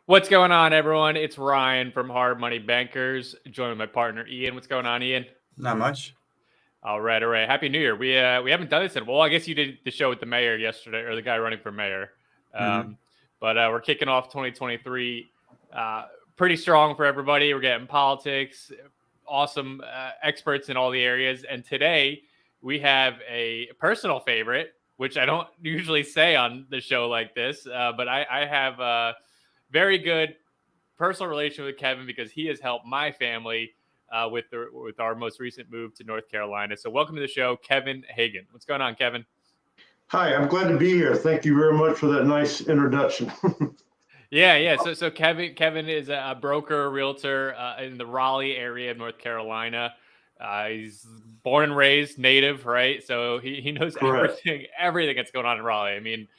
What's going on, everyone? It's Ryan from Hard Money Bankers, joined with my partner Ian. What's going on, Ian? Not much. All right. Happy New Year. We haven't done this in. Well, I guess you did the show with the mayor yesterday, or the guy running for mayor. But we're kicking off 2023 pretty strong for everybody. We're getting politics, awesome experts in all the areas, and today we have a personal favorite, which I don't usually say on the show like this, but I have a very good personal relation with Kevin because he has helped my family with our most recent move to North Carolina. So welcome to the show, Kevin Hagen. What's going on, Kevin? Hi, I'm glad to be here. Thank you very much for that nice introduction. Yeah. So Kevin is a broker, realtor in the Raleigh area of North Carolina. He's born and raised native, right? So he knows everything that's going on in Raleigh. I mean,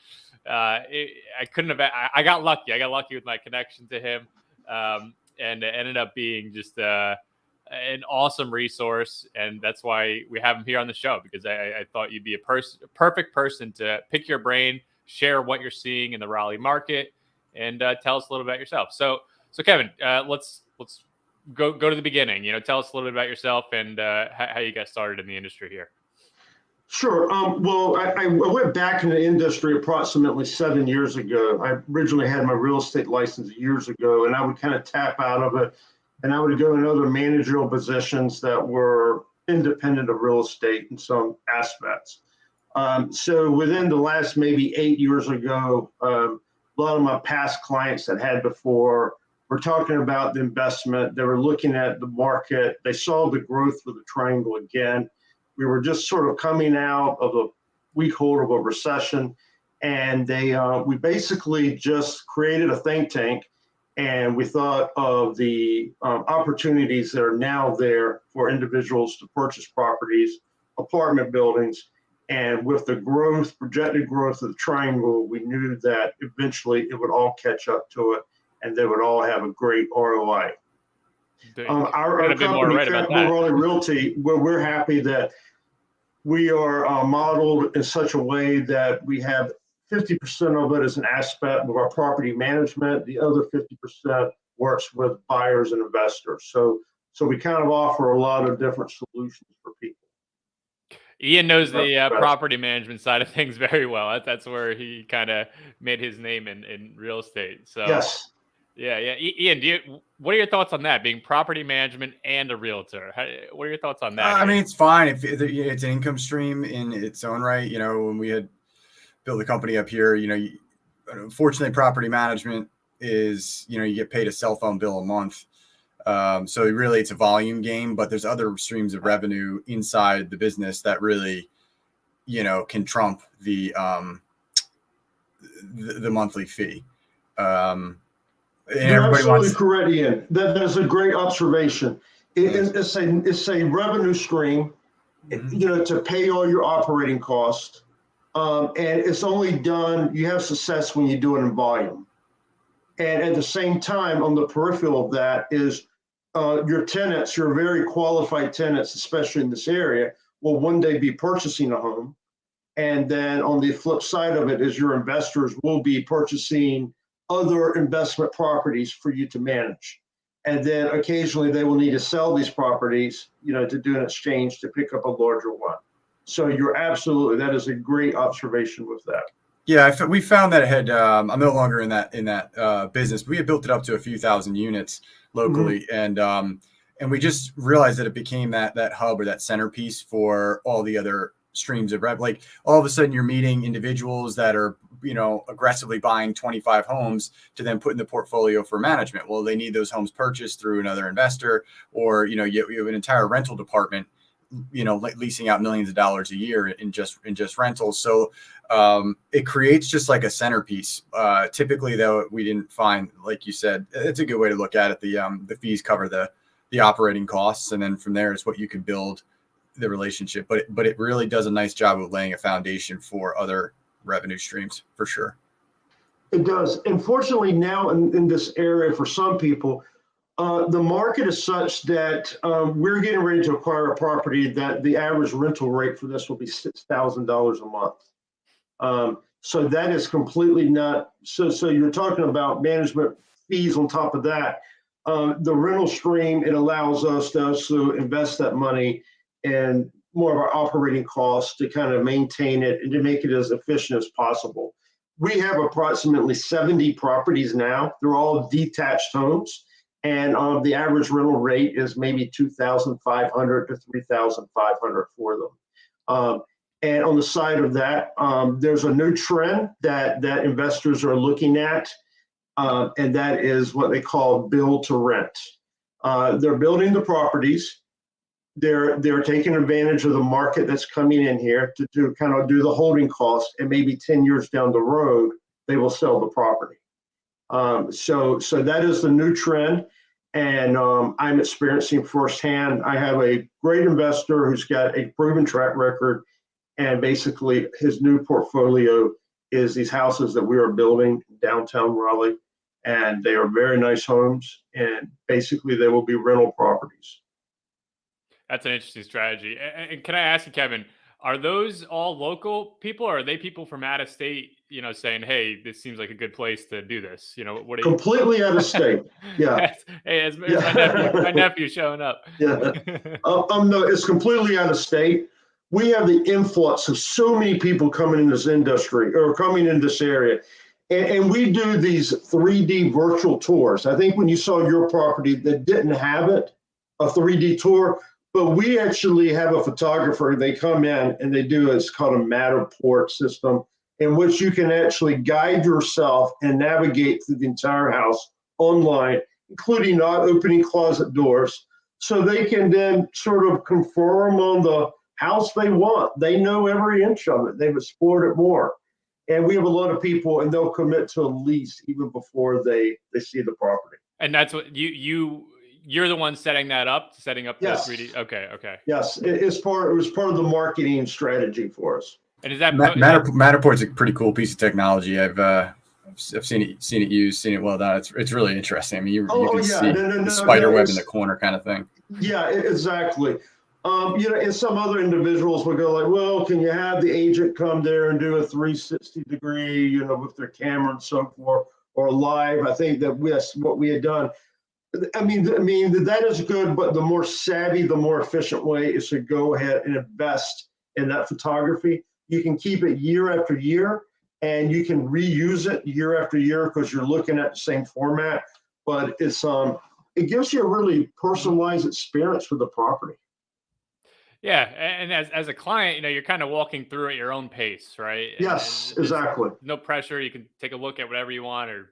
I couldn't have. I got lucky. I got lucky with my connection to him, and it ended up being just an awesome resource, and that's why we have him here on the show, because I thought you'd be a perfect person to pick your brain, share what you're seeing in the Raleigh market, and tell us a little about yourself. So Kevin, let's go to the beginning. Tell us a little bit about yourself and how you got started in the industry here. Sure. Well, I went back in the industry approximately 7 years ago. I originally had my real estate license years ago, and I would kind of tap out of it, and I would go in other managerial positions that were independent of real estate in some aspects. So within the last maybe 8 years ago, a lot of my past clients that had before were talking about the investment. They were looking at the market. They saw the growth of the triangle again. We were just sort of coming out of a weak hold of a recession, and we basically just created a think tank, and we thought of the opportunities that are now there for individuals to purchase properties, apartment buildings, and with the projected growth of the triangle, we knew that eventually it would all catch up to it, and they would all have a great ROI. Our company, Capital Raleigh Realty, we're happy that we are modeled in such a way that we have 50% of it as an aspect of our property management. The other 50% works with buyers and investors. So we kind of offer a lot of different solutions for people. Ian knows the property management side of things very well. That's where he kind of made his name in real estate. So yes. Yeah. Ian, what are your thoughts on that, being property management and a realtor? What are your thoughts on that? I mean, it's fine. If it's an income stream in its own right. When we had built the company up here, unfortunately, property management is, you get paid a cell phone bill a month. So really it's a volume game, but there's other streams of revenue inside the business that really, can trump the monthly fee. You're absolutely correct, Ian. That is a great observation. It's a revenue stream, to pay all your operating costs. And it's only done, you have success when you do it in volume. And at the same time, on the peripheral of that is your tenants, your very qualified tenants, especially in this area, will one day be purchasing a home. And then on the flip side of it is your investors will be purchasing other investment properties for you to manage. And then occasionally they will need to sell these properties, to do an exchange to pick up a larger one. So that is a great observation with that. Yeah, we found that it had, I'm no longer in that business. We had built it up to a few thousand units locally. Mm-hmm. And we just realized that it became that hub or that centerpiece for all the other streams of revenue. Like all of a sudden you're meeting individuals that are, aggressively buying 25 homes to then put in the portfolio for management. Well, they need those homes purchased through another investor, or, you have an entire rental department, leasing out millions of dollars a year in just rentals. So it creates just like a centerpiece. Typically though, we didn't find, like you said, it's a good way to look at it. The fees cover the operating costs. And then from there is what you can build the relationship, but it really does a nice job of laying a foundation for other revenue streams for sure. It does. Unfortunately, now in this area, for some people, the market is such that we're getting ready to acquire a property that the average rental rate for this will be $6,000 a month. So that is completely not. So you're talking about management fees on top of that. The rental stream, it allows us to also invest that money in more of our operating costs to kind of maintain it and to make it as efficient as possible. We have approximately 70 properties now. They're all detached homes. And the average rental rate is maybe $2,500 to $3,500 for them. And on the side of that, there's a new trend that investors are looking at, and that is what they call build to rent. They're building the properties. They're taking advantage of the market that's coming in here to kind of do the holding cost, and maybe 10 years down the road, they will sell the property. So that is the new trend, and I'm experiencing firsthand. I have a great investor who's got a proven track record, and basically his new portfolio is these houses that we are building in downtown Raleigh, and they are very nice homes, and basically they will be rental properties. That's an interesting strategy. And can I ask you, Kevin, are those all local people, or are they people from out of state, saying, hey, this seems like a good place to do this? What are you? Completely out of state. Yeah. Hey, it's my nephew showing up. Yeah. No, it's completely out of state. We have the influx of so many people coming in this industry or coming in this area. And we do these 3D virtual tours. I think when you saw your property that didn't have it, a 3D tour, but we actually have a photographer. They come in and they do, it's called a Matterport system, in which you can actually guide yourself and navigate through the entire house online, including not opening closet doors. So they can then sort of confirm on the house they want. They know every inch of it. They've explored it more. And we have a lot of people, and they'll commit to a lease even before they see the property. And that's what you're the one setting up Yes. the 3D. Okay. Yes, it was part of the marketing strategy for us. And is that Matterport's a pretty cool piece of technology. I've seen it used, seen it well done. It's really interesting. I mean, you can see the spider web in the corner kind of thing. Yeah, exactly. And some other individuals will go like, well, can you have the agent come there and do a 360 degree, with their camera and so forth, or live? I think that's what we had done. I mean, that is good, but the more savvy, the more efficient way is to go ahead and invest in that photography. You can keep it year after year, and you can reuse it year after year because you're looking at the same format. But it gives you a really personalized experience with the property. Yeah, and as a client, you're kind of walking through at your own pace, right? Yes, and exactly. No pressure. You can take a look at whatever you want, or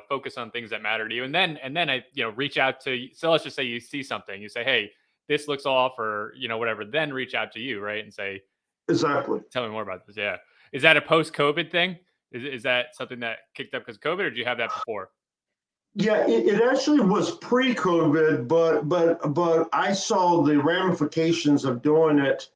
focus on things that matter to you. And then I reach out to. So let's just say you see something, you say, hey, this looks off, or whatever. Then reach out to you, right, and say, exactly. Tell me more about this. Yeah, is that a post-COVID thing? Is that something that kicked up because of COVID, or did you have that before? Yeah, it actually was pre-COVID, but I saw the ramifications of doing it,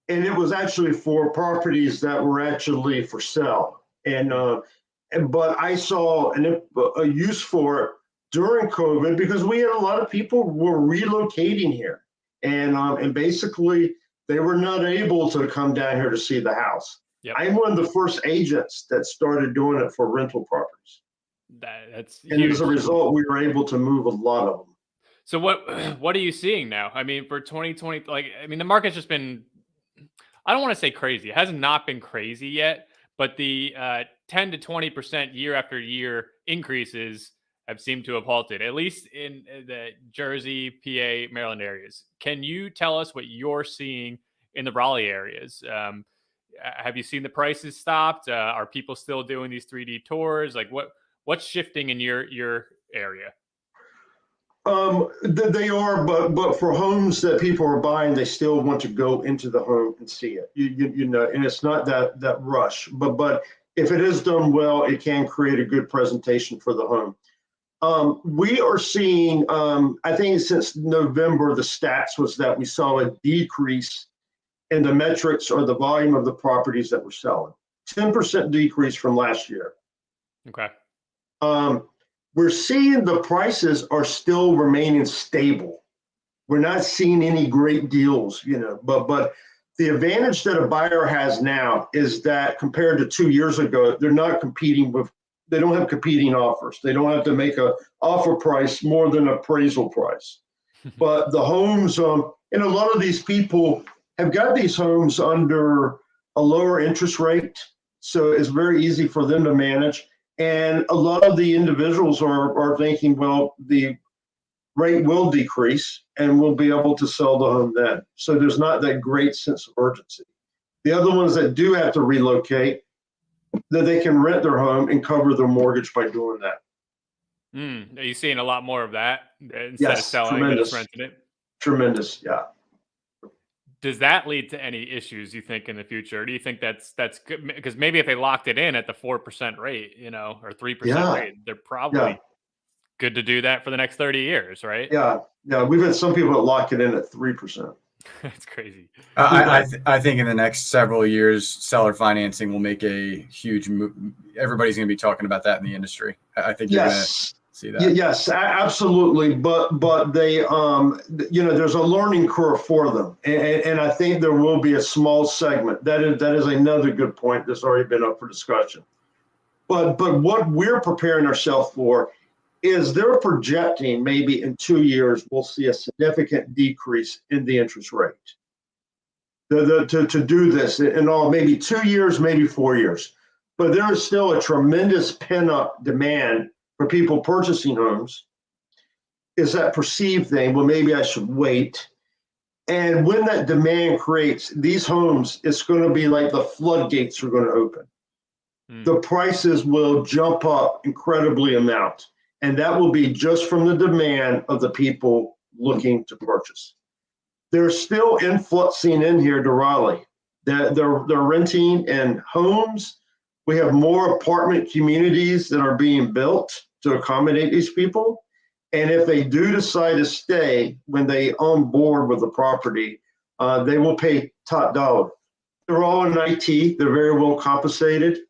and it was actually for properties that were actually for sale. But I saw a use for it during COVID because we had a lot of people were relocating here, and basically they were not able to come down here to see the house. Yep. I'm one of the first agents that started doing it for rental properties. That's and huge. As a result, we were able to move a lot of them. So what are you seeing now? I mean, for 2020, the market's just been, I don't want to say crazy. It has not been crazy yet, but the 10 to 20% year after year increases have seemed to have halted, at least in the Jersey, PA, Maryland areas. Can you tell us what you're seeing in the Raleigh areas? Have you seen the prices stopped? Are people still doing these 3D tours? What's shifting in your area? They are, but for homes that people are buying, they still want to go into the home and see it. And it's not that rush. But if it is done well, it can create a good presentation for the home. We are seeing, I think since November, the stats was that we saw a decrease in the metrics or the volume of the properties that we're selling. 10% decrease from last year. Okay. We're seeing the prices are still remaining stable. We're not seeing any great deals, but the advantage that a buyer has now is that compared to 2 years ago, they're not competing with have competing offers. They don't have to make a offer price more than appraisal price. But the homes, and a lot of these people have got these homes under a lower interest rate, so it's very easy for them to manage. And a lot of the individuals are thinking, well, the rate will decrease and we'll be able to sell the home then. So there's not that great sense of urgency. The other ones that do have to relocate, that they can rent their home and cover their mortgage by doing that. Are you seeing a lot more of that instead of selling, tremendous. just renting it? Tremendous, yeah. Does that lead to any issues, you think, in the future? Or do you think that's good? Because maybe if they locked it in at the 4% rate, or 3% rate, they're probably good to do that for the next 30 years, right? Yeah. We've had some people that lock it in at 3%. That's crazy. I think in the next several years, seller financing will make a huge move. Everybody's going to be talking about that in the industry. I think you're going to see that. Yes, absolutely. But they, there's a learning curve for them, and I think there will be a small segment. That is another good point that's already been up for discussion. But what we're preparing ourselves for is they're projecting maybe in 2 years we'll see a significant decrease in the interest rate. To do this in all, maybe 2 years, maybe 4 years. But there is still a tremendous pent-up demand for people purchasing homes. Is that perceived thing? Well, maybe I should wait. And when that demand creates these homes, it's going to be like the floodgates are going to open. The prices will jump up incredibly amount. And that will be just from the demand of the people looking to purchase. They're still influxing in here to Raleigh. They're renting in homes. We have more apartment communities that are being built to accommodate these people. And if they do decide to stay when they on board with the property, they will pay top dollar. They're all in IT. They're very well compensated.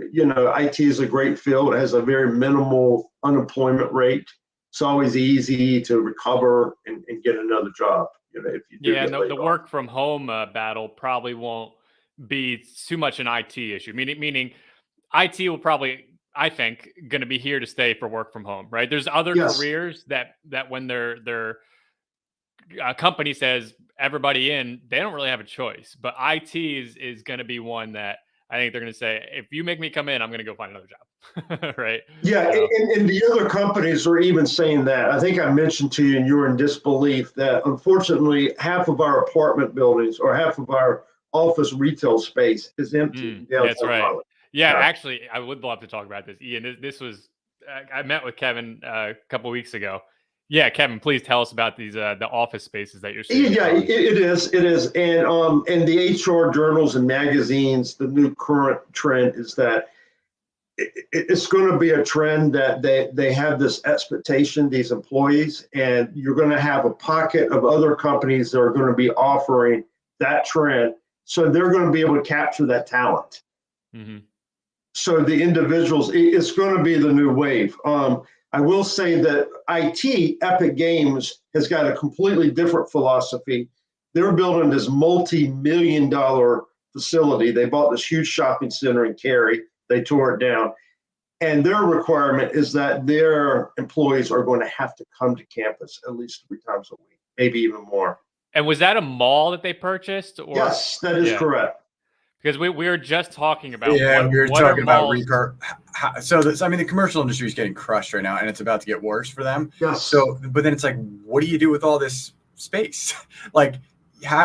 IT is a great field. It has a very minimal unemployment rate. It's always easy to recover and get another job. If you do the work from home battle probably won't be too much an IT issue. Meaning, IT will probably, I think, going to be here to stay for work from home. Right? There's other careers that when their company says everybody in, they don't really have a choice. But IT is going to be one that I think they're going to say, if you make me come in, I'm going to go find another job. Right. Yeah. So. And the other companies are even saying that. I think I mentioned to you, and you were in disbelief, that unfortunately half of our apartment buildings or half of our office retail space is empty. That's right. Raleigh. Yeah. Actually, I would love to talk about this. Ian, this was, I met with Kevin a couple of weeks ago. Yeah, Kevin, please tell us about these the office spaces that you're seeing. Yeah, it is, and the HR journals and magazines. The new current trend is that it's going to be a trend that they have this expectation, these employees, and you're going to have a pocket of other companies that are going to be offering that trend, so they're going to be able to capture that talent. Mm-hmm. So the individuals, it's going to be the new wave. I will say that IT, Epic Games, has got a completely different philosophy. They're building this multi-million-dollar facility. They bought this huge shopping center in Cary. They tore it down. And their requirement is that their employees are going to have to come to campus at least 3 times a week, maybe even more. And was that a mall that they purchased? Or? Yes, that is correct. Because we were just talking about we were talking about so the commercial industry is getting crushed right now, and it's about to get worse for them. Yes. So, but then it's like, what do you do with all this space? Like,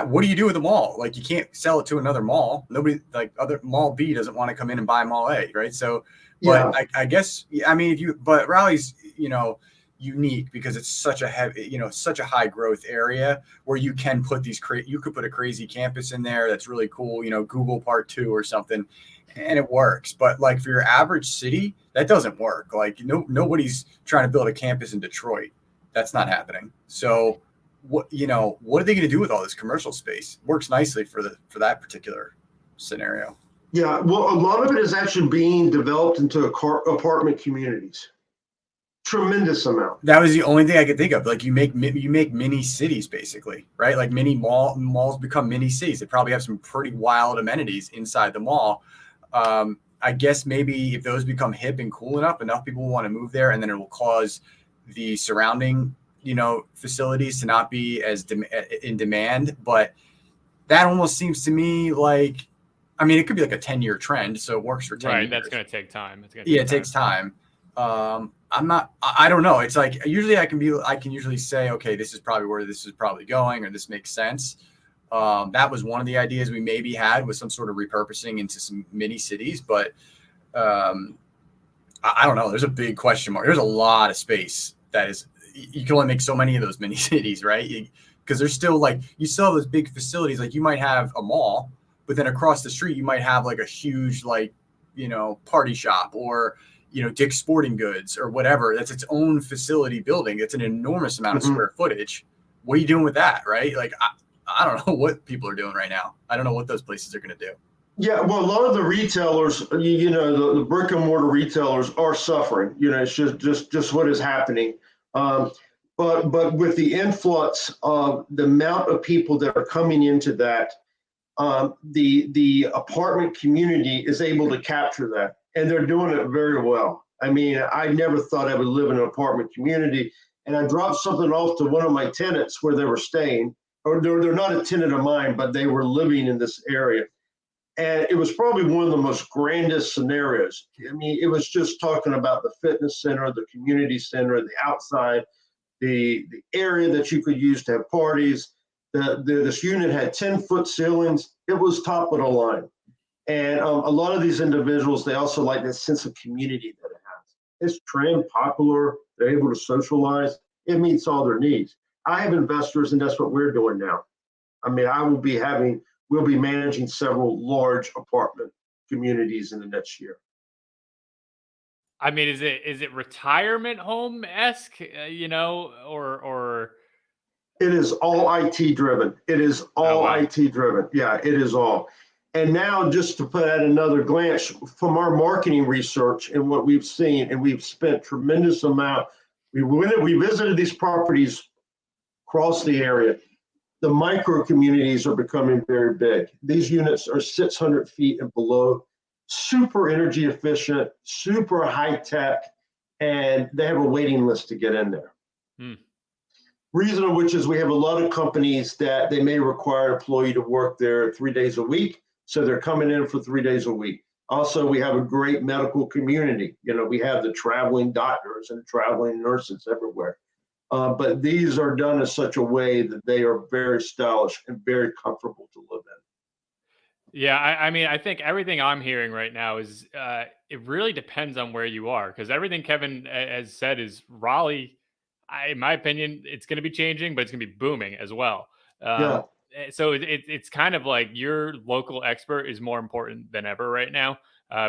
what do you do with the mall? Like, you can't sell it to another mall. Nobody, like, other mall B doesn't want to come in and buy mall A, right? So, but I guess, but Raleigh's, unique because it's such a heavy, such a high growth area where you can put you could put a crazy campus in there that's really cool, Google Part 2 or something, and it works. But like for your average city, that doesn't work. Like nobody's trying to build a campus in Detroit. That's not happening. So what are they going to do with all this commercial space? Works nicely for that particular scenario. Yeah, well, a lot of it is actually being developed into apartment communities. Tremendous amount. That was the only thing I could think of. Like you make mini cities basically, right? Like mini malls become mini cities. They probably have some pretty wild amenities inside the mall. I guess maybe if those become hip and cool enough people will want to move there, and then it will cause the surrounding, facilities to not be as in demand. But that almost seems to me like, I mean, it could be like a 10-year trend, so it works for 10 Right. years. That's going to take time. It takes time. I don't know. It's like, usually I can usually say, okay, this is probably where this is probably going, or this makes sense. That was one of the ideas we maybe had, with some sort of repurposing into some mini cities, but I don't know. There's a big question mark. There's a lot of space you can only make so many of those mini cities, right? Because there's still you still have those big facilities. Like, you might have a mall, but then across the street you might have like a huge party shop, or Dick's Sporting Goods or whatever. That's its own facility building. It's an enormous amount of square footage. What are you doing with that, right? Like, I don't know what people are doing right now. I don't know what those places are going to do. Yeah, well, a lot of the retailers, the brick and mortar retailers are suffering. It's just what is happening. But with the influx of the amount of people that are coming into that, the apartment community is able to capture that, and they're doing it very well. I mean, I never thought I would live in an apartment community, and I dropped something off to one of my tenants where they were staying, or they're not a tenant of mine, but they were living in this area. And it was probably one of the most grandest scenarios. I mean, it was just talking about the fitness center, the community center, the outside, the area that you could use to have parties. This unit had 10-foot ceilings. It was top of the line. And a lot of these individuals, they also like that sense of community that it has. It's trend, popular. They're able to socialize. It meets all their needs. I have investors, and that's what we're doing now. I mean, we'll be managing several large apartment communities in the next year. I mean, is it retirement home-esque, or It is all IT driven. It is all wow. IT driven. Yeah, it is all. And now, just to put at another glance from our marketing research and what we've seen, and we've spent tremendous amount. We visited these properties across the area. The micro communities are becoming very big. These units are 600 feet and below, super energy efficient, super high tech, and they have a waiting list to get in there. Reason of which is we have a lot of companies that they may require an employee to work there 3 days a week, so they're coming in for 3 days a week. Also, we have a great medical community. We have the traveling doctors and traveling nurses everywhere. But these are done in such a way that they are very stylish and very comfortable to live in. Yeah, I mean, I think everything I'm hearing right now is it really depends on where you are, because everything Kevin has said is Raleigh. In my opinion, it's going to be changing, but it's going to be booming as well. Yeah. So it's kind of like your local expert is more important than ever right now,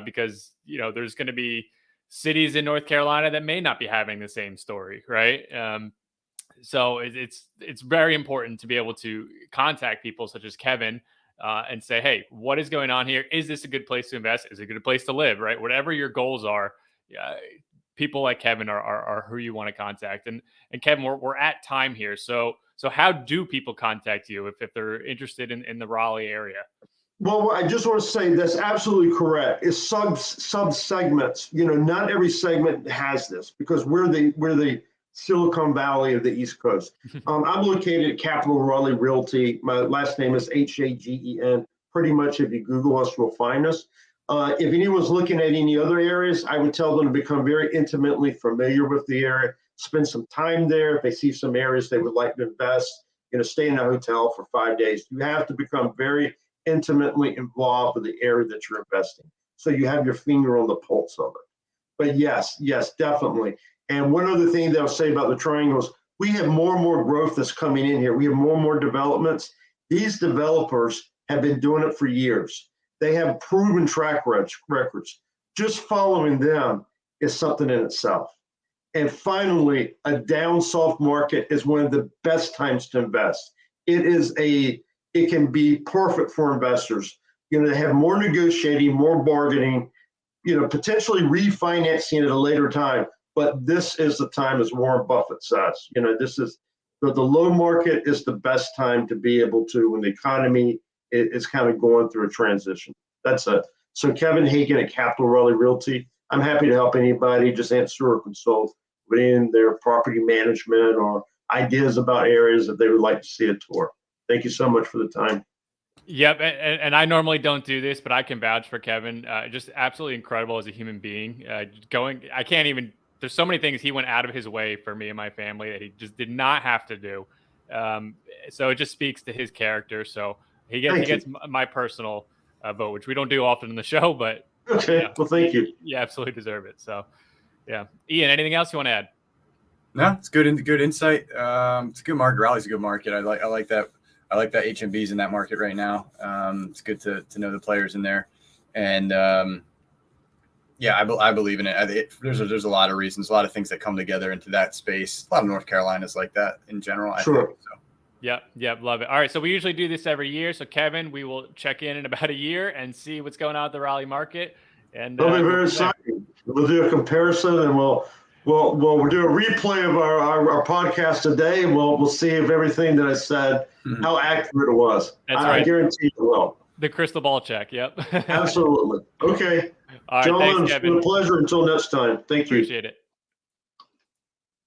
because there's going to be cities in North Carolina that may not be having the same story, right? So it's very important to be able to contact people such as Kevin and say, hey, what is going on here? Is this a good place to invest? Is it a good place to live? Right? Whatever your goals are, people like Kevin are who you want to contact. And Kevin, we're at time here. So how do people contact you if they're interested in the Raleigh area? Well, I just want to say that's absolutely correct. It's sub segments. Not every segment has this, because we're the Silicon Valley of the East Coast. I'm located at Capital Raleigh Realty. My last name is Hagen. Pretty much, if you Google us, you'll find us. If anyone's looking at any other areas, I would tell them to become very intimately familiar with the area, spend some time there. If they see some areas they would like to invest, stay in a hotel for 5 days. You have to become very intimately involved with the area that you're investing, so you have your finger on the pulse of it. But yes, definitely. And one other thing that I'll say about the triangles, we have more and more growth that's coming in here. We have more and more developments. These developers have been doing it for years. They have proven track records. Just following them is something in itself. And finally, a down soft market is one of the best times to invest. It can be perfect for investors. They have more negotiating, more bargaining, potentially refinancing at a later time. But this is the time, as Warren Buffett says. This is the low market is the best time to be able to, when the economy is kind of going through a transition. That's So Kevin Hagen at Capital Raleigh Realty. I'm happy to help anybody, just answer or consult within their property management or ideas about areas that they would like to see a tour. Thank you so much for the time. Yep, and I normally don't do this, but I can vouch for Kevin. Just absolutely incredible as a human being. I can't even. There's so many things he went out of his way for me and my family that he just did not have to do. So it just speaks to his character. So he gets my personal vote, which we don't do often in the show, but okay. Yeah, well, thank you. You absolutely deserve it. So, yeah, Ian, anything else you want to add? No, it's good insight. It's a good market. Raleigh's a good market. I like that. I like that HMB's in that market right now. It's good to know the players in there, and yeah, I believe in it. There's a lot of reasons, a lot of things that come together into that space. A lot of North Carolina's like that in general. I think, so. Yep, love it. All right, so we usually do this every year. So Kevin, we will check in about a year and see what's going on at the Raleigh market. And that'll be very exciting. We'll do a comparison, and we'll do a replay of our podcast today, and we'll see if everything that I said, how accurate it was. That's right. I guarantee you will. The crystal ball check. Yep. Absolutely. Okay. All right. Gentlemen, Thanks, Kevin. it's been a pleasure. Until next time. Thank you. Appreciate it.